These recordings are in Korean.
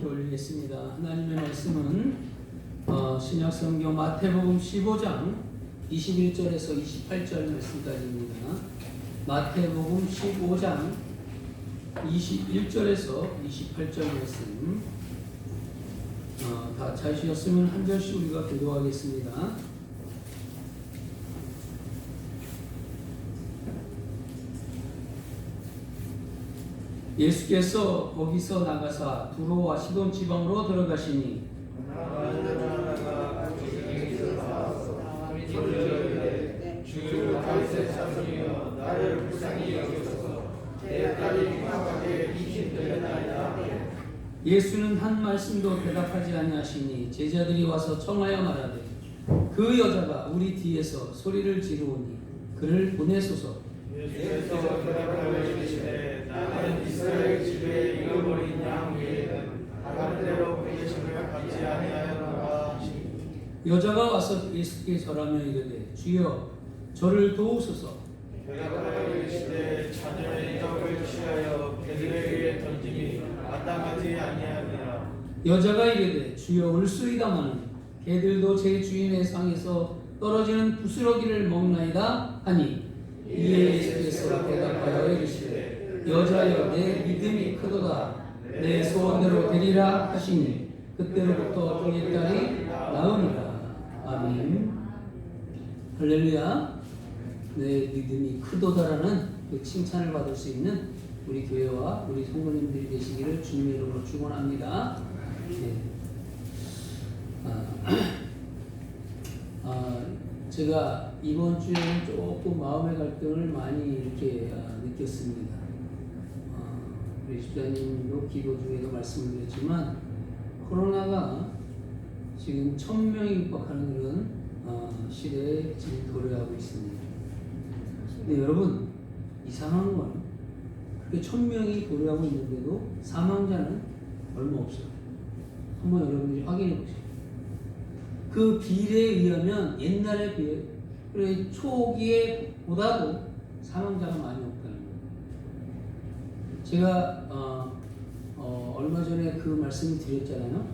이렇게 올리겠습니다. 하나님의 말씀은 신약성경 마태복음 15장 21절에서 28절 말씀까지입니다. 마태복음 15장 21절에서 28절 말씀 다 찾으셨으면 한 절씩 우리가 교도하겠습니다. 예수께서 거기서 나가사 두로와 시돈 지방으로 들어가시니 주 다윗의 자손이여 나를 불쌍히 여기소서 내 딸이 흉악하게 임신되었나이다. 예수는 한 말씀도 대답하지 아니하시니 제자들이 와서 청하여 말하되 그 여자가 우리 뒤에서 소리를 지르오니 그를 보내소서. 예수께서 대답하여 이르시되 나는 이스라엘 집에 잃어버린 양 외에는 다른 데로 보내심을 받지 아니하였노라. 여자가 와서 예수께 절하며 이르되 주여 저를 도우소서. 대답하여 이르시되 자녀의 떡을 취하여 개들에게 던짐이 마땅하지 아니하니라. 여자가 이르되 주여 올소이다마는 개들도 제 주인의 상에서 떨어지는 부스러기를 먹나이다 하니 이에 예수께서 대답하여 이르시되 여자여 내 믿음이 크도다 내 소원대로 되리라 하시니 그때로부터 그의 딸이 나으니라. 아멘. 할렐루야. 내 믿음이 크도다라는 그 칭찬을 받을 수 있는 우리 교회와 우리 성도님들이 되시기를 주님의 이름으로 축원합니다. 네. 제가 이번 주에는 조금 마음의 갈등을 많이 이렇게 느꼈습니다. 우리 집사님도 기도 중에도 말씀을 드렸지만 코로나가 지금 1000명이 육박하는 그런 시대에 지금 도래하고 있습니다. 근데 여러분 이상한 건 그렇게 1000명이 도래하고 있는데도 사망자는 얼마 없어요. 한번 여러분들이 확인해 보세요. 그 비례에 의하면 옛날에 비해 초기에 보다도 사망자가 많이 없다는 거예요. 제가 얼마 전에 그 말씀을 드렸잖아요.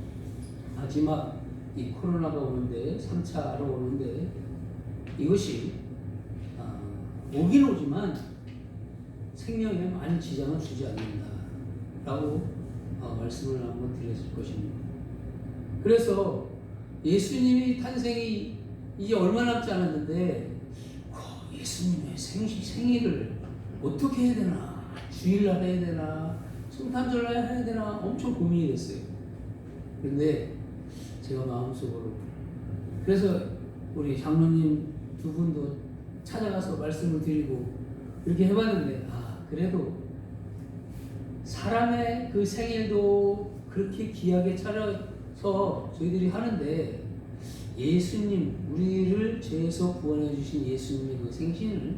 마지막 이 코로나가 오는데 3차로 오는데 이것이 오긴 오지만 생명에 많은 지장을 주지 않는다 라고 말씀을 한번 드렸을 것입니다. 그래서 예수님이 탄생이 이제 얼마 남지 않았는데 예수님의 생일을 어떻게 해야 되나, 주일날 해야 되나, 성탄절날 해야 되나 엄청 고민이 됐어요. 그런데 제가 마음속으로 그래서 우리 장로님 두 분도 찾아가서 말씀을 드리고 이렇게 해봤는데 그래도 사람의 그 생일도 그렇게 귀하게 차려서 저희들이 하는데 예수님, 우리를 죄에서 구원해 주신 예수님의 그 생신을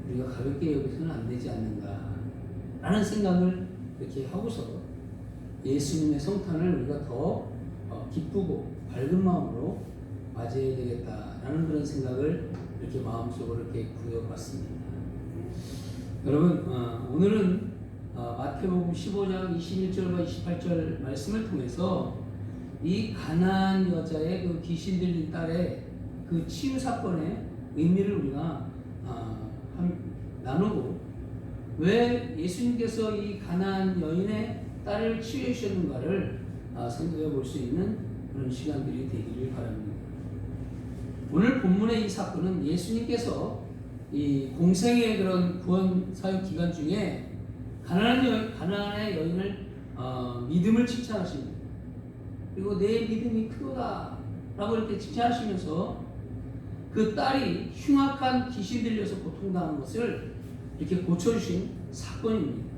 우리가 가볍게 여기서는 안 되지 않는가 라는 생각을 이렇게 하고서 예수님의 성탄을 우리가 더 기쁘고 밝은 마음으로 맞이해야 되겠다라는 그런 생각을 이렇게 마음속으로 이렇게 구해봤습니다. 여러분, 오늘은 마태복음 15장 21절과 28절 말씀을 통해서 이 가나안 여자의 그 귀신 들린 딸의 그 치유 사건의 의미를 우리가 나누고 왜 예수님께서 이 가나안 여인의 딸을 치유해 주셨는가를 생각해 볼 수 있는 그런 시간들이 되기를 바랍니다. 오늘 본문의 이 사건은 예수님께서 이 공생의 그런 구원 사역 기간 중에 가나안의 여인을 믿음을 칭찬하십니다. 그리고 내 믿음이 크도다 라고 이렇게 칭찬하시면서 그 딸이 흉악한 귀신 들려서 고통당하는 것을 이렇게 고쳐주신 사건입니다.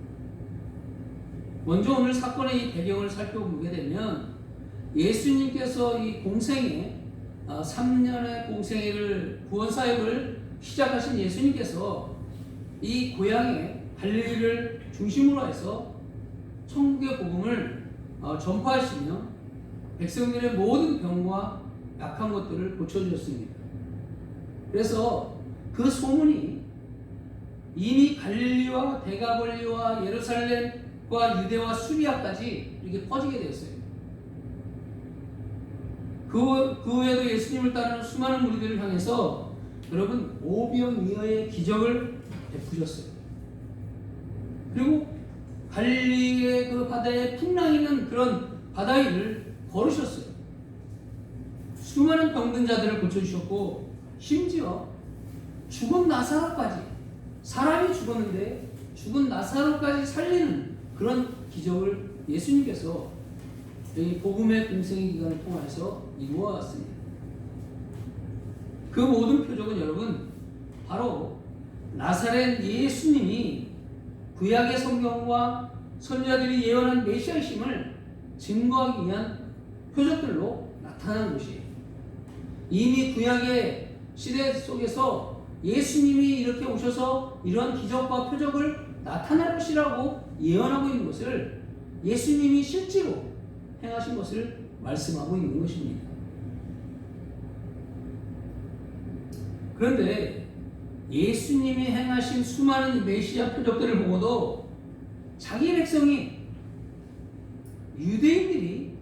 먼저 오늘 사건의 이 배경을 살펴보게 되면 예수님께서 이 공생애 3년의 공생애를 구원사역을 시작하신 예수님께서 이 고향의 갈릴리를 중심으로 해서 천국의 복음을 전파하시며 백성들의 모든 병과 약한 것들을 고쳐주셨습니다. 그래서 그 소문이 이미 갈릴리와 데가볼리와 예루살렘 유대와 수리아까지 이렇게 퍼지게 되었어요. 그 외에도 예수님을 따르는 수많은 무리들을 향해서 여러분 오병이어의 기적을 베푸셨어요. 그리고 갈릴리의 그 바다에 풍랑 있는 그런 바다 위를 걸으셨어요. 수많은 병든 자들을 고쳐주셨고 심지어 죽은 나사로까지, 사람이 죽었는데 죽은 나사로까지 살리는 그런 기적을 예수님께서 여기 복음의 공생의 기간을 통해서 이루어왔습니다. 그 모든 표적은 여러분 바로 나사렛 예수님이 구약의 성경과 선지자들이 예언한 메시아이심을 증거하기 위한 표적들로 나타난 것이에요. 이미 구약의 시대 속에서 예수님이 이렇게 오셔서 이런 기적과 표적을 나타날 것이라고 예언하고 있는 것을 예수님이 실제로 행하신 것을 말씀하고 있는 것입니다. 그런데 예수님이 행하신 수많은 메시아 표적들을 보고도 자기 백성이, 유대인들이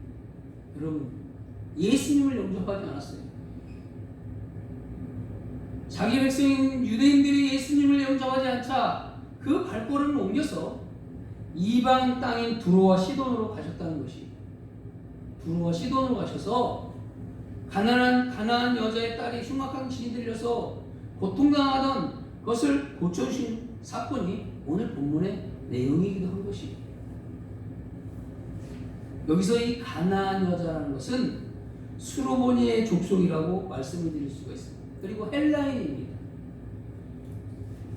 여러분 예수님을 영접하지 않았어요. 자기 백성인 유대인들이 예수님을 영접하지 않자 그 발걸음을 옮겨서 이방 땅인 두로와 시돈으로 가셨다는 것이, 두로와 시돈으로 가셔서 가난한 여자의 딸이 흉악한 귀신이 들려서 고통당하던 것을 고쳐주신 사건이 오늘 본문의 내용이기도 한 것이에요. 여기서 이 가나안 여자라는 것은 수로보니의 족속이라고 말씀을 드릴 수가 있습니다. 그리고 헬라인입니다.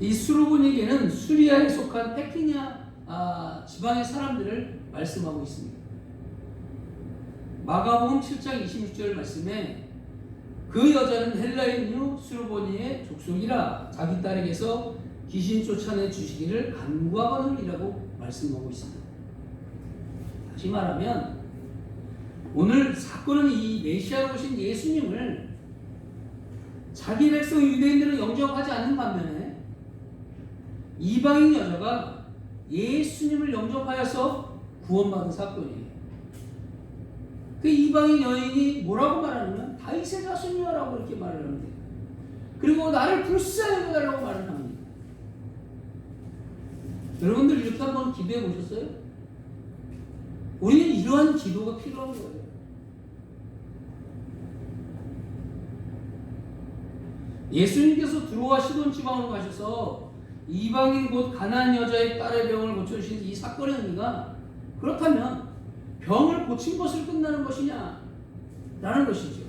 이 수로보니에게는 수리아에 속한 페키냐 지방의 사람들을 말씀하고 있습니다. 마가복음 7장 26절 말씀에 그 여자는 헬라인이요 수로보니의 족속이라 자기 딸에게서 귀신 쫓아내 주시기를 간구하거늘이라고 말씀하고 있습니다. 다시 말하면 오늘 사건은 이 메시아로 오신 예수님을 자기 백성 유대인들은 영접하지 않는 반면에 이방인 여자가 예수님을 영접하여서 구원받은 사건이에요. 그 이방인 여인이 뭐라고 말하냐면 다윗의 자손이여라고 이렇게 말을 합니다. 그리고 나를 불쌍히 여겨달라고 말을 합니다. 여러분들 이렇게 한번 기도해 보셨어요? 우리는 이러한 기도가 필요한 거예요. 예수님께서 두로와 시돈 지방으로 가셔서 이방인 곧 가나안 여자의 딸의 병을 고쳐주신 이 사건의 의미가 그렇다면 병을 고친 것을 끝나는 것이냐 라는 것이죠.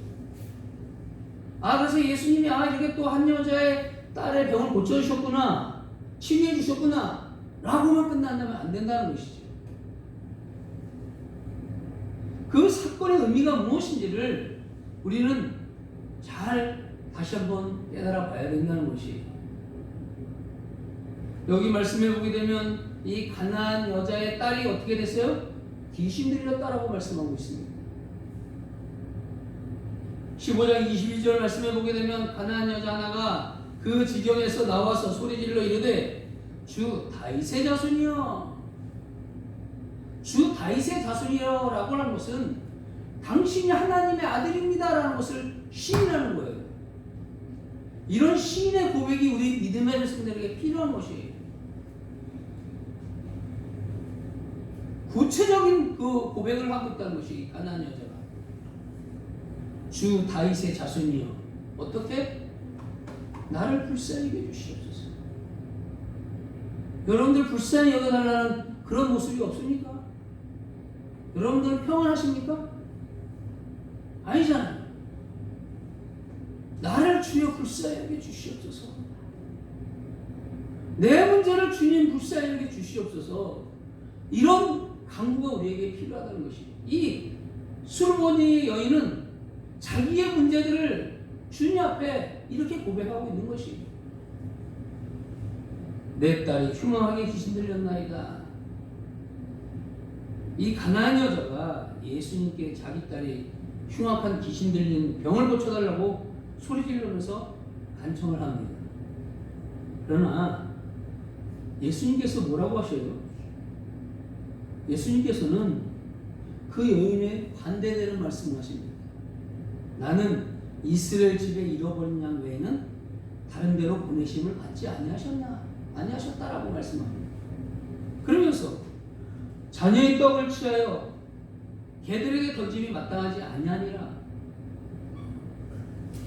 그래서 예수님이 이렇게 또 한 여자의 딸의 병을 고쳐주셨구나, 치유해 주셨구나 라고만 끝난다면 안 된다는 것이죠. 그 사건의 의미가 무엇인지를 우리는 잘 다시 한번 깨달아 봐야 된다는 것이, 여기 말씀해 보게 되면 이 가나안 여자의 딸이 어떻게 됐어요? 귀신 들렸다라고 말씀하고 있습니다. 15장 22절 말씀해 보게 되면 가나안 여자 하나가 그 지경에서 나와서 소리질러 이르되 주 다윗의 자손이여, 주 다윗의 자손이여 라고 하는 것은 당신이 하나님의 아들입니다 라는 것을 시인하는 거예요. 이런 시인의 고백이 우리 믿음의 백성들에게 필요한 것이에요. 구체적인 그 고백을 하고 있다는 것이 가나안 여자가 주 다윗의 자손이여 어떻게? 나를 불쌍히 여겨주시옵소서. 여러분들 불쌍히 여겨달라는 그런 모습이 없습니까? 여러분들은 평안하십니까? 아니잖아요. 나를 주여 불쌍히 여겨주시옵소서. 내 문제를 주님 불쌍히 여겨주시옵소서. 이런 강구가 우리에게 필요하다는 것이, 이 수르보니 여인은 자기의 문제들을 주님 앞에 이렇게 고백하고 있는 것이, 내 딸이 흉악하게 귀신 들렸나이다. 이 가나안 여자가 예수님께 자기 딸이 흉악한 귀신 들린 병을 고쳐달라고 소리 지르면서 간청을 합니다. 그러나 예수님께서 뭐라고 하셔요? 예수님께서는 그 여인의 반대되는 말씀을 하십니다. 나는 이스라엘 집에 잃어버린 양 외에는 다른 데로 보내심을 받지 아니하셨다라고 말씀합니다. 그러면서 자녀의 떡을 취하여 개들에게 던짐이 마땅하지 아니하니라.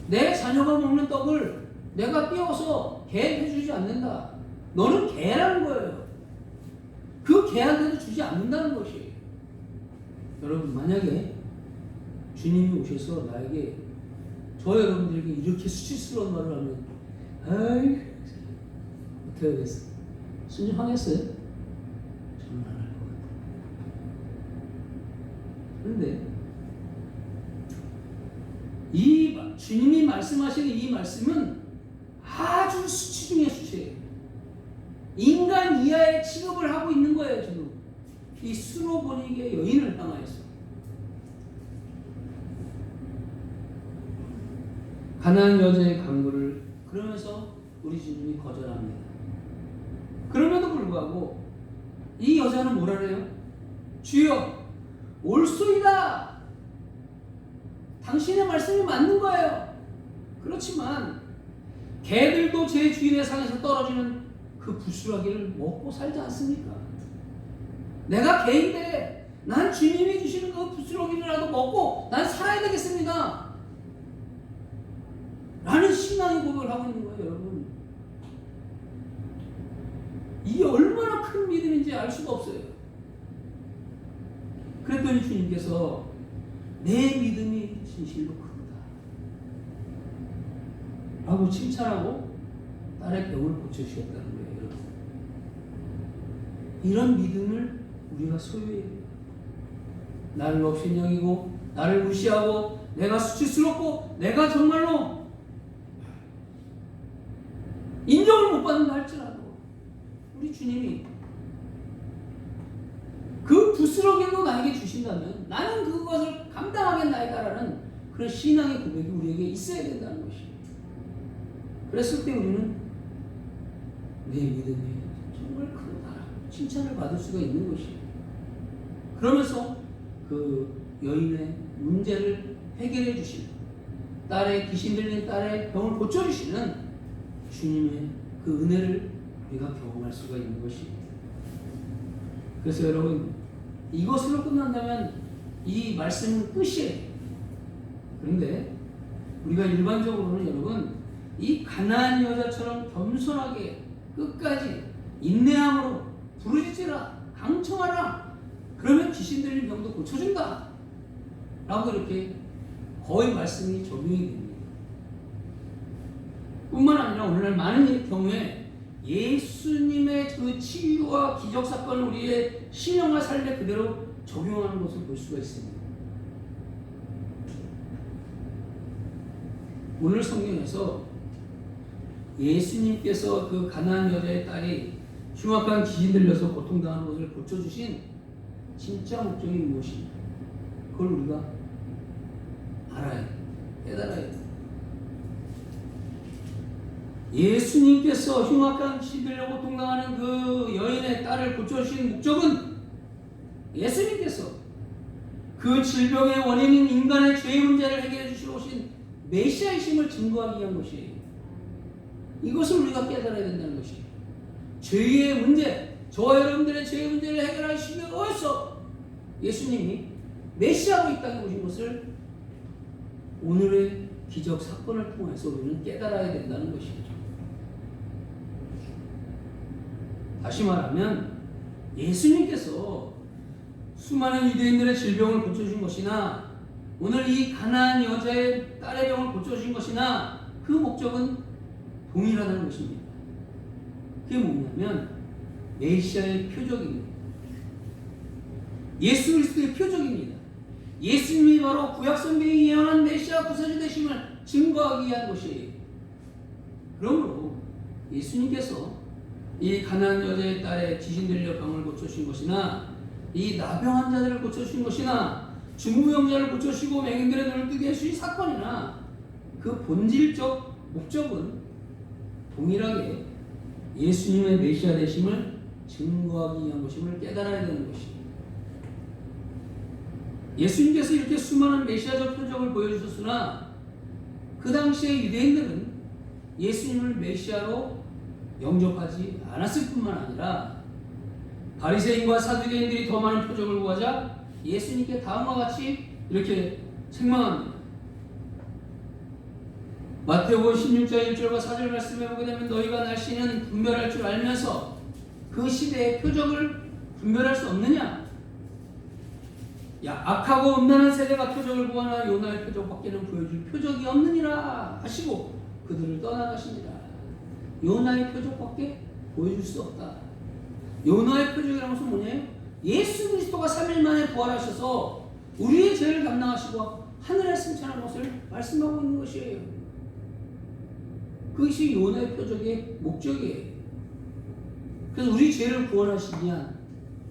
내 자녀가 먹는 떡을 내가 띄워서 개에게 주지 않는다. 너는 개라는 거예요. 그 개한테도 주지 않는다는 것이. 여러분, 만약에 주님이 오셔서 나에게, 저 여러분들에게 이렇게 수치스러운 말을 하면, 아이, 어떻게 하겠어? 순종하겠어요? 저는 안 할 것 같아요. 그런데 이 주님이 말씀하시는 이 말씀은 아주 수치 중의 수치예요. 인간 이하의 취급을 하고 있는 거예요. 지금 이 수로보니게 여인을 향하여서. 가난한 여자의 강구를 그러면서 우리 주님이 거절합니다. 그럼에도 불구하고 이 여자는 뭐라 그래요? 주여, 올소이다. 당신의 말씀이 맞는 거예요. 그렇지만 개들도 제 주인의 상에서 떨어지는 그 부스러기를 먹고 살지 않습니까? 내가 개인데 난 주님이 주시는 그 부스러기라도 먹고 난 살아야 되겠습니다. 라는 신앙의 고백을 하고 있는 거예요, 여러분. 이게 얼마나 큰 믿음인지 알 수가 없어요. 그랬더니 주님께서 내 믿음이 진실로 크다 라고 칭찬하고 딸의 병을 고쳐주셨다는 거예요, 여러분. 이런 믿음을 우리가 소유해야 돼요. 나를 업신여기고 나를 무시하고 내가 수치스럽고 내가 정말로 인정을 못 받는다 할지라도 우리 주님이 그 부스러기도 나에게 주신다면 나는 그것을 감당하겠나이다라는 그런 신앙의 고백이 우리에게 있어야 된다는 것이에요. 그랬을 때 우리는 내 믿음이 정말 크다라고 칭찬을 받을 수가 있는 것이에요. 그러면서 그 여인의 문제를 해결해 주시는, 딸의 귀신 들린 딸의 병을 고쳐주시는 주님의 그 은혜를 우리가 경험할 수가 있는 것이에요. 그래서 여러분, 이것으로 끝난다면 이 말씀은 끝이에요. 그런데 우리가 일반적으로는 여러분, 이 가나안 여자처럼 겸손하게 끝까지 인내함으로 부르짖으라, 강청하라, 그러면 귀신 들린 병도 고쳐준다 라고 이렇게 거의 말씀이 적용이 됩니다. 뿐만 아니라 오늘날 많은 경우에 예수님의 그 치유와 기적 사건을 우리의 신앙과 삶에 그대로 적용하는 것을 볼 수가 있습니다. 오늘 성경에서 예수님께서 그 가나안 여자의 딸이 흉악한 귀신 들려서 고통당하는 것을 고쳐주신 진짜 목적이 무엇인가? 그걸 우리가 알아야 돼. 깨달아야 돼. 예수님께서 흉악한 귀신 들려 고통당하는 그 여인의 딸을 고쳐주신 목적은 예수님께서 그 질병의 원인인 인간의 죄의 문제를 해결해 주시러 오신 메시아이심을 증거하기 위한 것이에요. 이것을 우리가 깨달아야 된다는 것이에요. 죄의 문제, 저와 여러분들의 죄의 문제를 해결하시기 위해서 예수님이 메시아로 이 땅에 오신 것을 오늘의 기적 사건을 통해서 우리는 깨달아야 된다는 것이죠. 다시 말하면 예수님께서 수많은 유대인들의 질병을 고쳐주신 것이나 오늘 이 가나안 여자의 딸의 병을 고쳐주신 것이나 그 목적은 동일하다는 것입니다. 그게 뭐냐면 메시아의 표적입니다. 예수 그리스도의 표적입니다. 예수님이 바로 구약 성경이 예언한 메시아 구세주 되심을 증거하기 위한 것이에요. 그러므로 예수님께서 이 가나안 여자의 딸의 귀신 들려 병을 고쳐주신 것이나 이 나병 환자들을 고쳐주신 것이나 중무병자를 고쳐주시고 맹인들의 눈을 뜨게 해주신 사건이나 그 본질적 목적은 동일하게 예수님의 메시아 되심을 증거하기 위한 것임을 깨달아야 되는 것입니다. 예수님께서 이렇게 수많은 메시아적 표적을 보여주셨으나 그 당시에 유대인들은 예수님을 메시아로 영접하지 않았을 뿐만 아니라 바리새인과 사두개인들이 더 많은 표적을 구하자 예수님께 다음과 같이 이렇게 책망합니다. 마태복음 16장 1절과 4절 말씀에 보게 되면 너희가 날씨는 분별할 줄 알면서 그 시대의 표적을 분별할 수 없느냐? 야, 악하고 음란한 세대가 표적을 구하나 요나의 표적밖에는 보여줄 표적이 없느니라 하시고 그들을 떠나가시니라. 요나의 표적밖에 보여줄 수 없다. 요나의 표적이라는 것은 뭐냐요? 예수 그리스도가 3일 만에 부활하셔서 우리의 죄를 감당하시고 하늘에 승천한 것을 말씀하고 있는 것이에요. 그것이 요나의 표적의 목적이에요. 그래서 우리 죄를 구원하시기 위한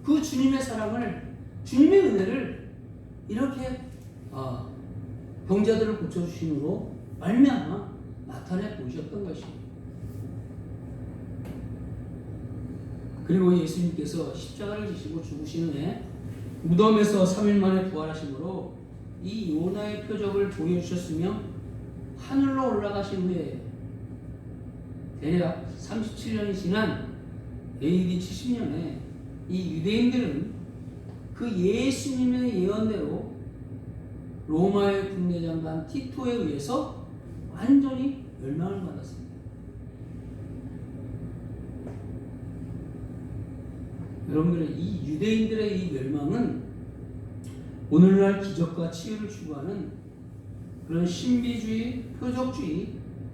그 주님의 사랑을, 주님의 은혜를 이렇게 병자들을 고쳐주심으로 말미암아 나타내 보이셨던 것입니다. 그리고 예수님께서 십자가를 지시고 죽으신 후에 무덤에서 3일 만에 부활하심으로 이 요나의 표적을 보여주셨으며 하늘로 올라가신 후에 대략 37년이 지난 AD 70년에 이 유대인들은 그 예수님의 예언대로 로마의 국내장관 티토에 의해서 완전히 멸망을 받았습니다. 여러분들의 이 유대인들의 이 멸망은 오늘날 기적과 치유를 추구하는 그런 신비주의, 표적주의,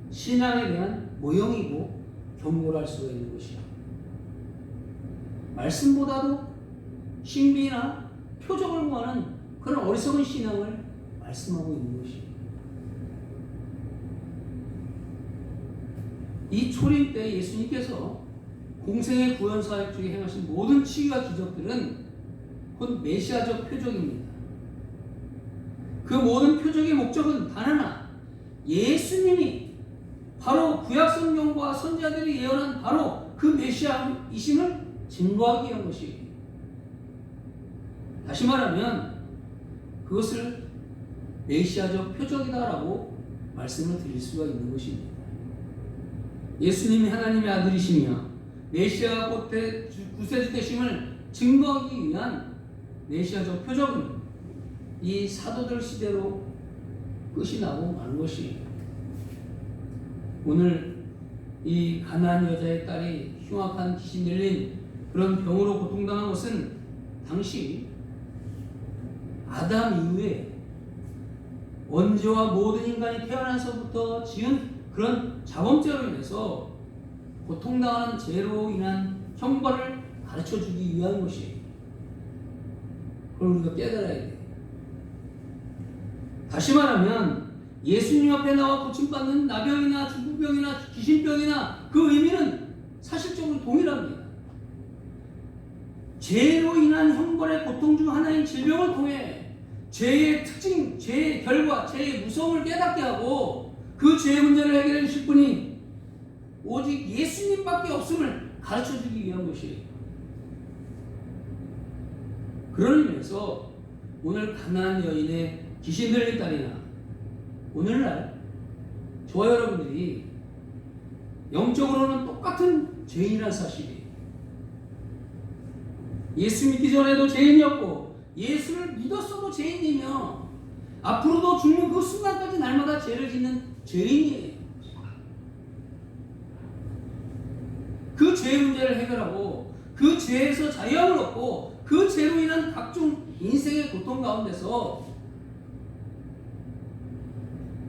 신앙에 대한 모형이고 경고를 할 수가 있는 것이야. 말씀보다도 신비나 표적을 구하는 그런 어리석은 신앙을 말씀하고 있는 것이야. 이 초림 때 예수님께서 공생의 구원 사역 중에 행하신 모든 치유와 기적들은 곧 메시아적 표적입니다. 그 모든 표적의 목적은 단 하나, 예수님이 바로 구약 성경과 선지자들이 예언한 바로 그 메시아이심을 증거하기 위한 것이에요. 다시 말하면 그것을 메시아적 표적이다라고 말씀을 드릴 수가 있는 것입니다. 예수님이 하나님의 아들이시며 메시아 곧 구세주 되심을 증거하기 위한 메시아적 표적은 이 사도들 시대로 끝이 나고 마는 것이에요. 오늘 이 가나안 여자의 딸이 흉악한 귀신 들린 그런 병으로 고통당한 것은 당시 아담 이후에 원죄와 모든 인간이 태어나서부터 지은 그런 자범죄로 인해서 고통당하는 죄로 인한 형벌을 가르쳐주기 위한 것이에요. 그걸 우리가 깨달아야 돼요. 다시 말하면 예수님 앞에 나와 고침받는 나병이나 중풍병이나 귀신병이나 그 의미는 사실적으로 동일합니다. 죄로 인한 형벌의 고통 중 하나인 질병을 통해 죄의 특징, 죄의 결과, 죄의 무서움을 깨닫게 하고 그 죄의 문제를 해결해 주실 분이 오직 예수님밖에 없음을 가르쳐주기 위한 것이에요. 그런 의미에서 오늘 가나안 여인의 귀신 들린 딸이나 오늘날 저와 여러분들이 영적으로는 똑같은 죄인이라는 사실이에요. 예수 믿기 전에도 죄인이었고 예수를 믿었어도 죄인이며 앞으로도 죽는 그 순간까지 날마다 죄를 짓는 죄인이에요. 그 죄의 문제를 해결하고 그 죄에서 자유함을 얻고 그 죄로 인한 각종 인생의 고통 가운데서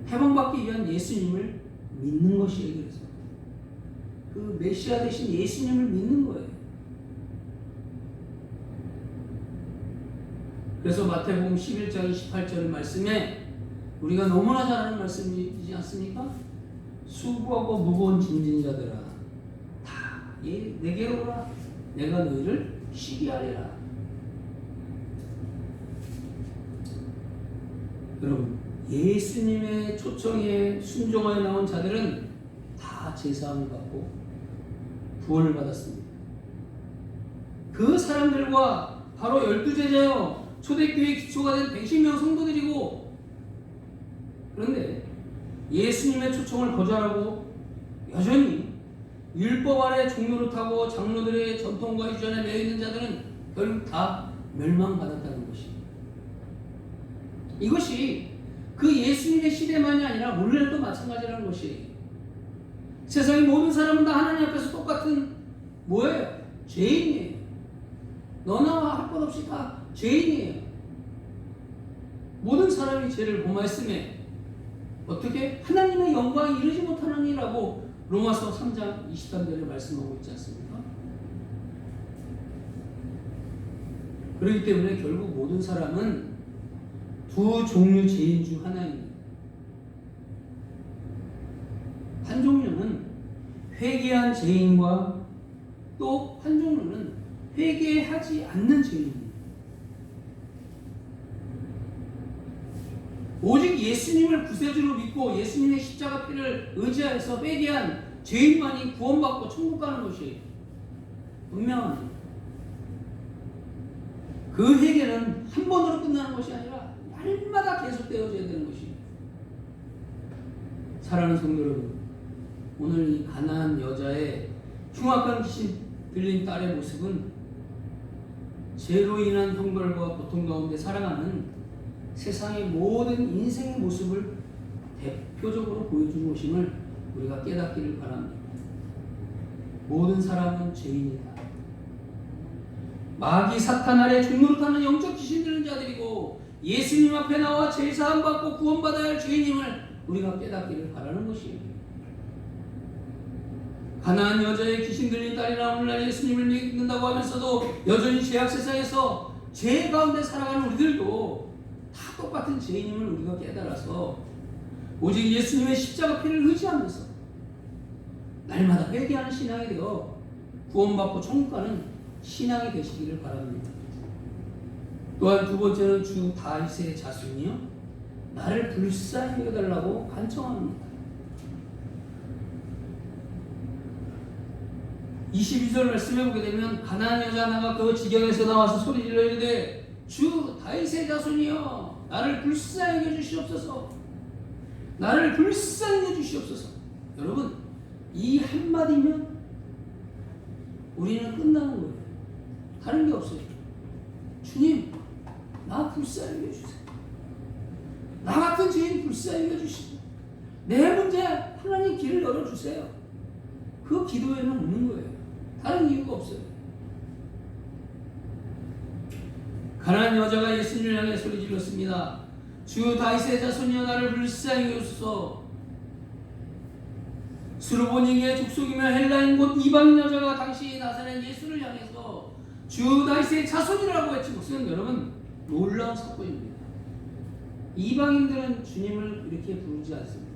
해방받기 위한 예수님을 믿는 것이에요. 그래서 그 메시아 되신 예수님을 믿는 거예요. 그래서 마태복음 11장 28절 말씀에 우리가 너무나 잘 아는 말씀이지 않습니까? 수고하고 무거운 짐진 자들아 다 내게로 오라 내가 너희를 쉬게 하리라. 여러분 예수님의 초청에 순종하여 나온 자들은 다 제사함을 받고 구원을 받았습니다. 그 사람들과 바로 12제자여 초대교회 기초가 된 110명 성도들이고, 그런데 예수님의 초청을 거절하고 여전히 율법 아래 종노릇하고 장로들의 전통과 유전에 매여 있는 자들은 결국 다 멸망받았다는 것입니다. 이것이 그 예수님의 시대만이 아니라 원래도 마찬가지라는 것이, 세상의 모든 사람은 다 하나님 앞에서 똑같은 뭐예요? 죄인이에요. 너나 할 것 없이 다 죄인이에요. 모든 사람이 죄를 범하였음에 어떻게 하나님의 영광에 이르지 못하느니라고 로마서 3장 23절에 말씀하고 있지 않습니까? 그렇기 때문에 결국 모든 사람은 두 종류 죄인 중 하나입니다. 한 종류는 회개한 죄인과 또 한 종류는 회개하지 않는 죄인입니다. 오직 예수님을 구세주로 믿고 예수님의 십자가 피를 의지하여서 회개한 죄인만이 구원받고 천국 가는 것이 분명합니다. 그 회개는 한 번으로 끝나는 것이 아니라 날마다 계속되어져야 되는 것입니다. 사랑하는 성도 여러분, 오늘 이 가난한 여자의 흉악한 귀신 들린 딸의 모습은 죄로 인한 형벌과 고통 가운데 살아가는 세상의 모든 인생의 모습을 대표적으로 보여주는 것임을 우리가 깨닫기를 바랍니다. 모든 사람은 죄인이다. 마귀 사탄 아래 종노릇하는 영적 귀신 들린 자들이고 예수님 앞에 나와 죄사함 받고 구원받아야 할 죄인임을 우리가 깨닫기를 바라는 것입니다. 가난한 여자의 귀신 들린 딸이나 오늘날 예수님을 믿는다고 하면서도 여전히 죄악 세상에서 죄 가운데 살아가는 우리들도 다 똑같은 죄인임을 우리가 깨달아서 오직 예수님의 십자가 피를 의지하면서 날마다 회개하는 신앙이 되어 구원받고 천국 가는 신앙이 되시기를 바랍니다. 또한 두 번째는 주 다윗의 자손이요 나를 불쌍히 여겨달라고 간청합니다. 22절 말씀해 보게 되면 가난한 여자 하나가 그 지경에서 나와서 소리질러 이르되 주 다윗의 자손이여 나를 불쌍히 여겨주시옵소서. 나를 불쌍히 여겨주시옵소서. 여러분, 이 한마디면 우리는 끝나는 거예요. 다른 게 없어요. 주님, 나 불쌍히 여겨주세요. 나 같은 죄인 불쌍히 여겨주시고 내 문제 하나님 길을 열어주세요. 그 기도에는 없는 거예요. 다른 이유가 없어요. 가난한 여자가 예수님을 향해 소리질렀습니다. 주 다윗의 자손이여 나를 불쌍히 여기소서. 수르보니게의 족속이며 헬라인 곧 이방인 여자가 당시 나사렛 예수를 향해서 주 다윗의 자손이라고 외친 것은 여러분 놀라운 사건입니다. 이방인들은 주님을 이렇게 부르지 않습니다.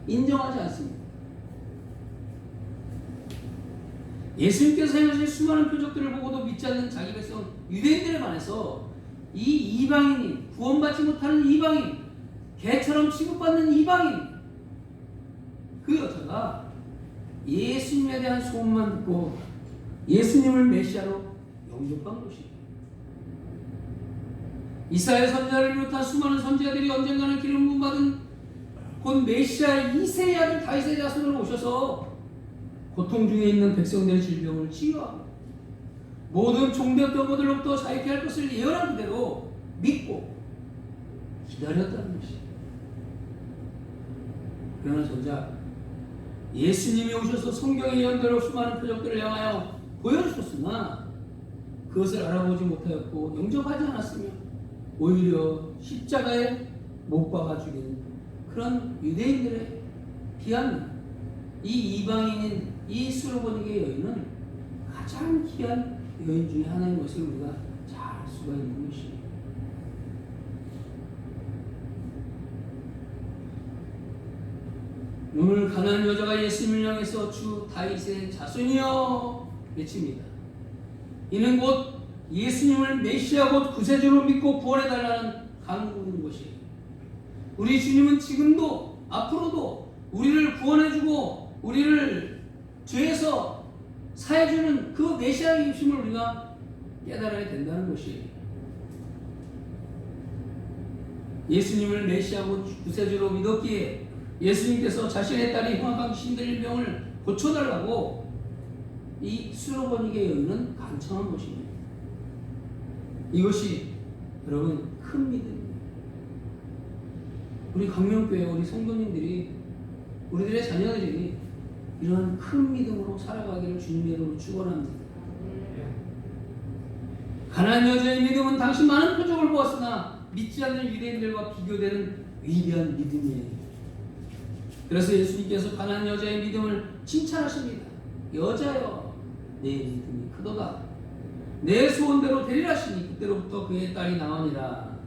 인정하지 않습니다. 예수님께서 행하신 수많은 표적들을 보고도 믿지 않는 자기 백성 유대인들에 반해서 이 이방인이 구원받지 못하는 이방인, 개처럼 취급받는 이방인, 그 여자가 예수님에 대한 소문만 듣고 예수님을 메시아로 영접한 것입니다. 이스라엘 선지자를 비롯한 수많은 선지자들이 언젠가는 기름 부음 받은 곧 메시아 이세의 아들 다윗의 자손으로 오셔서 고통 중에 있는 백성들의 질병을 치유하고 모든 종병병거들로부터 자유케 할 것을 예언한 그대로 믿고 기다렸다는 것입니다. 그러나 정작 예수님이 오셔서 성경의 예언대로 수많은 표적들을 향하여 보여주셨으나 그것을 알아보지 못하였고 영접하지 않았으며 오히려 십자가에 못 박아 죽인 그런 유대인들에 비하면 이 이방인인 이 수르보니게 여인은 가장 귀한 여인 중에 하나인 것을 우리가 잘 알 수가 있는 것입니다. 오늘 가난한 여자가 예수님을 향해서 주 다윗의 자손이여 외칩니다. 이는 곧 예수님을 메시아 곧 구세주로 믿고 구원해달라는 간구인 것이에요. 우리 주님은 지금도 앞으로도 우리를 구원해주고 우리를 죄에서 사해주는 그 메시아의 입심을 우리가 깨달아야 된다는 것이에요. 예수님을 메시아고 구세주로 믿었기에 예수님께서 자신의 딸이 흉악한 귀신들의 병을 고쳐달라고 이 수로버니게 여인은 간청한 것입니다. 이것이 여러분 큰 믿음입니다. 우리 강명교회 우리 성도님들이 우리들의 자녀들이 이러한 큰 믿음으로 살아가기를 주님의 이름으로 축원합니다. 가나안 여자의 믿음은 당시 많은 표적을 보았으나 믿지 않는 유대인들과 비교되는 위대한 믿음이에요. 그래서 예수님께서 가나안 여자의 믿음을 칭찬하십니다. 여자여, 내 믿음이 크도다. 내 소원대로 되리라 하시니 그때로부터 그의 딸이 나오니라.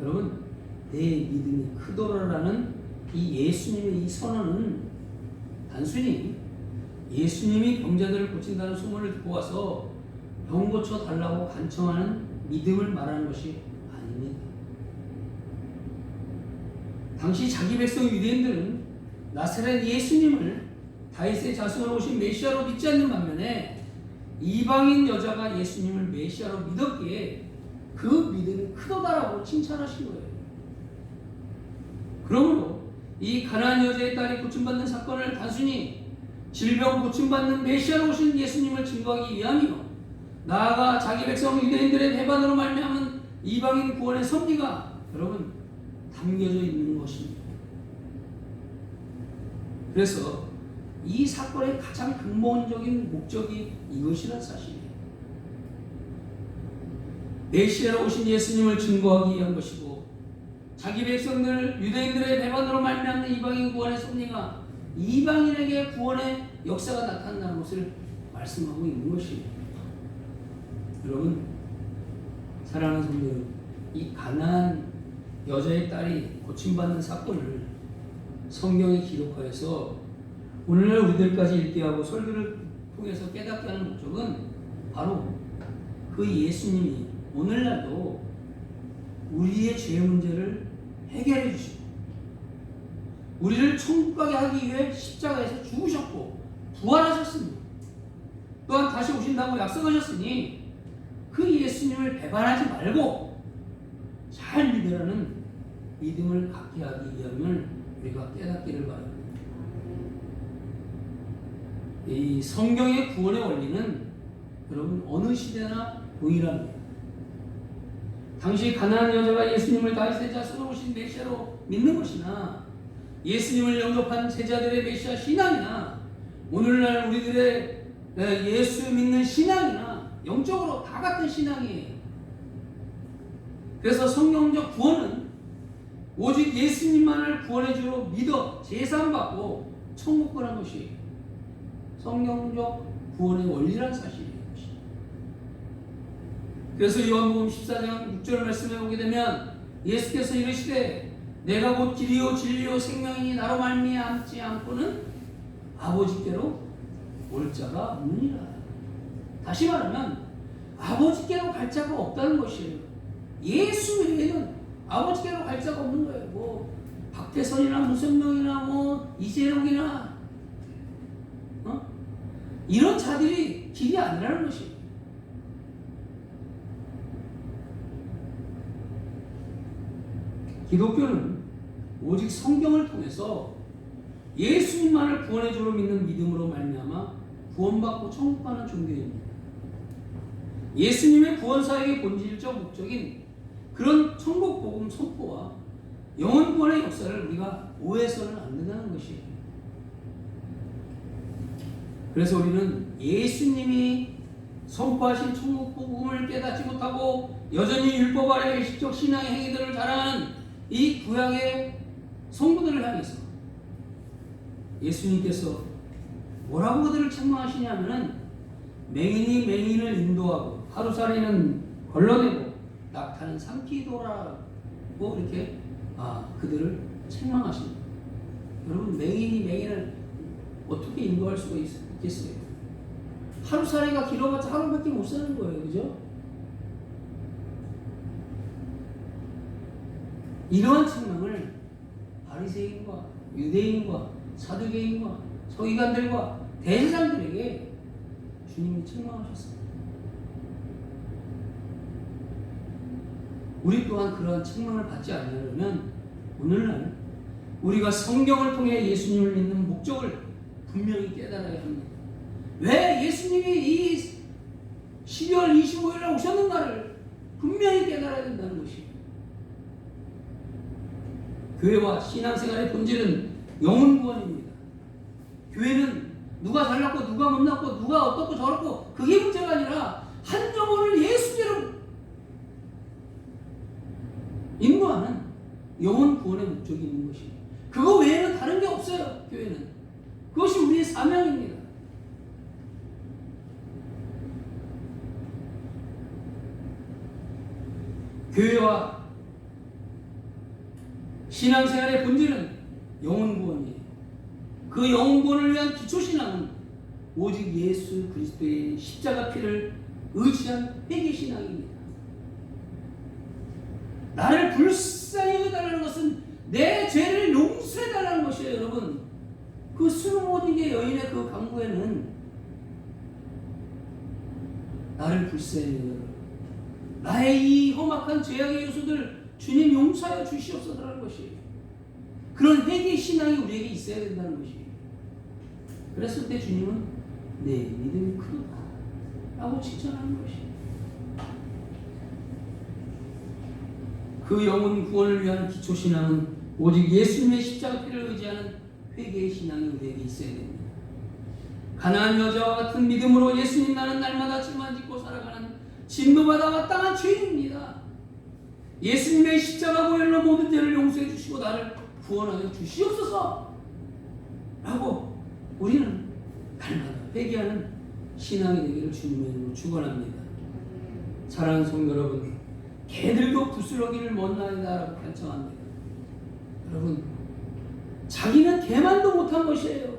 여러분, 내 믿음이 크도라라는 이 예수님의 이 선언은 단순히 예수님이 병자들을 고친다는 소문을 듣고 와서 병 고쳐 달라고 간청하는 믿음을 말하는 것이 아닙니다. 당시 자기 백성 유대인들은 나사렛 예수님을 다윗의 자손으로 오신 메시아로 믿지 않는 반면에 이방인 여자가 예수님을 메시아로 믿었기에 그 믿음이 크도다라고 칭찬하신 거예요. 그러므로 이 가나안 여자의 딸이 고침받는 사건을 단순히 질병 고침받는 메시아로 오신 예수님을 증거하기 위함이요, 나아가 자기 백성 유대인들의 배반으로 말미암은 이방인 구원의 섭리가 여러분 담겨져 있는 것입니다. 그래서 이 사건의 가장 근본적인 목적이 이것이란 사실이에요. 메시아로 오신 예수님을 증거하기 위한 것이고, 자기 백성들 유대인들의 배반으로 말미암는 이방인 구원의 섭리가 이방인에게 구원의 역사가 나타난다는 것을 말씀하고 있는 것입니다. 여러분, 사랑하는 성도 여러분, 이 가나안 여자의 딸이 고침받는 사건을 성경에 기록하여서 오늘날 우리들까지 읽게 하고 설교를 통해서 깨닫게 하는 목적은 바로 그 예수님이 오늘날도 우리의 죄 문제를 해결해 주시고 우리를 천국 가게 하기 위해 십자가에서 죽으셨고 부활하셨습니다. 또한 다시 오신다고 약속하셨으니 그 예수님을 배반하지 말고 잘 믿으라는 믿음을 갖게 하기 위함을 우리가 깨닫기를 바랍니다. 이 성경의 구원의 원리는 여러분 어느 시대나 동일합니다. 당시 가나안 여자가 예수님을 다윗의 자손으로 오신 메시아로 믿는 것이나 예수님을 영접한 제자들의 메시아 신앙이나 오늘날 우리들의 예수 믿는 신앙이나 영적으로 다 같은 신앙이에요. 그래서 성경적 구원은 오직 예수님만을 구원해주로 믿어 제사함받고 천국 가는 것이 성경적 구원의 원리란 사실이에요. 그래서 요한복음 14장 6절 말씀에 보게 되면 예수께서 이르시되 내가 곧 길이요 진리요 생명이니 나로 말미암지 않고는 아버지께로 올 자가 없느니라. 다시 말하면 아버지께로 갈 자가 없다는 것이에요. 예수 외에는 아버지께로 갈 자가 없는 거예요. 뭐 박태선이나 문선명이나 뭐 이재용이나 이런 자들이 길이 아니라는 것이에요. 기독교는 오직 성경을 통해서 예수님만을 구원의 주로 믿는 믿음으로 말미암아 구원받고 천국 가는 종교입니다. 예수님의 구원사역의 본질적 목적인 그런 천국 복음 선포와 영혼 구원의 역사를 우리가 오해해서는 안 된다는 것이에요. 그래서 우리는 예수님이 선포하신 천국 복음을 깨닫지 못하고 여전히 율법 아래 의식적 신앙의 행위들을 자랑하는 이 구약의 성도들을 향해서 예수님께서 뭐라고 그들을 책망하시냐면은 맹인이 맹인을 인도하고 하루살이는 걸러내고 낙타는 삼키도라고 이렇게 그들을 책망하십니다. 여러분, 맹인이 맹인을 어떻게 인도할 수가 있겠어요? 하루살이가 길어봤자 하루밖에 못 사는 거예요. 그죠? 이러한 책망을 바리새인과 유대인과 사두개인과 서기관들과 대제사장들에게 주님이 책망하셨습니다. 우리 또한 그러한 책망을 받지 않으려면 오늘날 우리가 성경을 통해 예수님을 믿는 목적을 분명히 깨달아야 합니다. 왜 예수님이 이 12월 25일에 오셨는가를 분명히 깨달아야 된다는 것이에요. 교회와 신앙생활의 본질은 영혼 구원입니다. 교회는 누가 잘났고 누가 못났고 누가 어떻고 저렇고 그게 문제가 아니라 한 영혼을 예수님으로 인도하는 영혼 구원의 목적이 있는 것이에요. 그거 외에는 다른 게 없어요. 교회는 그것이 우리의 사명입니다. 교회와 신앙생활의 본질은 영혼 구원이에요. 그 영혼 구원을 위한 기초신앙은 오직 예수 그리스도의 십자가 피를 의지한 회개신앙입니다. 나를 불쌍히 여겨달라는 것은 내 죄를 용서해달라는 것이에요. 여러분, 그 수르모니게 여인의 그 강구에는 나를 불쌍히 여겨달라, 나의 이 험악한 죄악의 요소들 주님 용서하여 주시옵소서라는 것이에요. 그런 회개 신앙이 우리에게 있어야 된다는 것이에요. 그랬을 때 주님은 내 믿음이 크다 라고 칭찬하는 것이에요. 그 영혼 구원을 위한 기초 신앙은 오직 예수님의 십자가 피를 의지하는 회개의 신앙이 우리에게 있어야 됩니다. 가난한 여자와 같은 믿음으로 예수님 나는 날마다 짐만 짓고 살아가는 진노받아 마땅한 죄인입니다. 예수님의 십자가 보혈로 모든 죄를 용서해 주시고 나를 구원하여 주시옵소서 라고 우리는 날마다 회개하는 신앙이 되기를 주님의 이름으로 축원합니다. 사랑하는 성도 여러분, 개들도 부스러기를 못나이다 라고 간청합니다. 여러분, 자기는 개만도 못한 것이에요.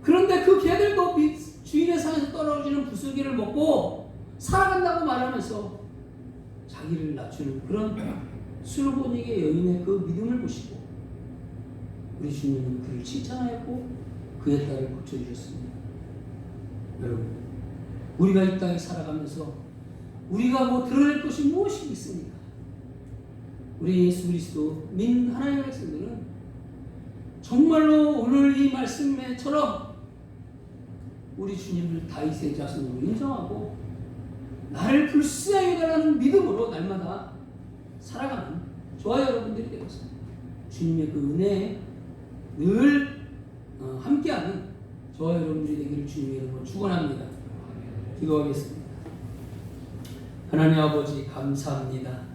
그런데 그 개들도 주인의 상에서 떨어지는 부스러기를 먹고 살아간다고 말하면서 자기를 낮추는 그런 수르보니게 여인의 그 믿음을 보시고 우리 주님은 그를 칭찬하였고 그의 딸을 고쳐주셨습니다. 여러분, 우리가 이 땅에 살아가면서 우리가 뭐 드러낼 것이 무엇이 있습니까? 우리 예수 그리스도 믿는 하나님의 백성들은 정말로 오늘 이 말씀처럼 우리 주님을 다윗의 자손으로 인정하고 나를 불쌍히 여겨라는 믿음으로 날마다 살아가는 저와 여러분들이 되어서 주님의 그 은혜에 늘 함께하는 저와 여러분들이 되기를 주님의 이름으로 축원합니다. 기도하겠습니다. 하나님 아버지 감사합니다.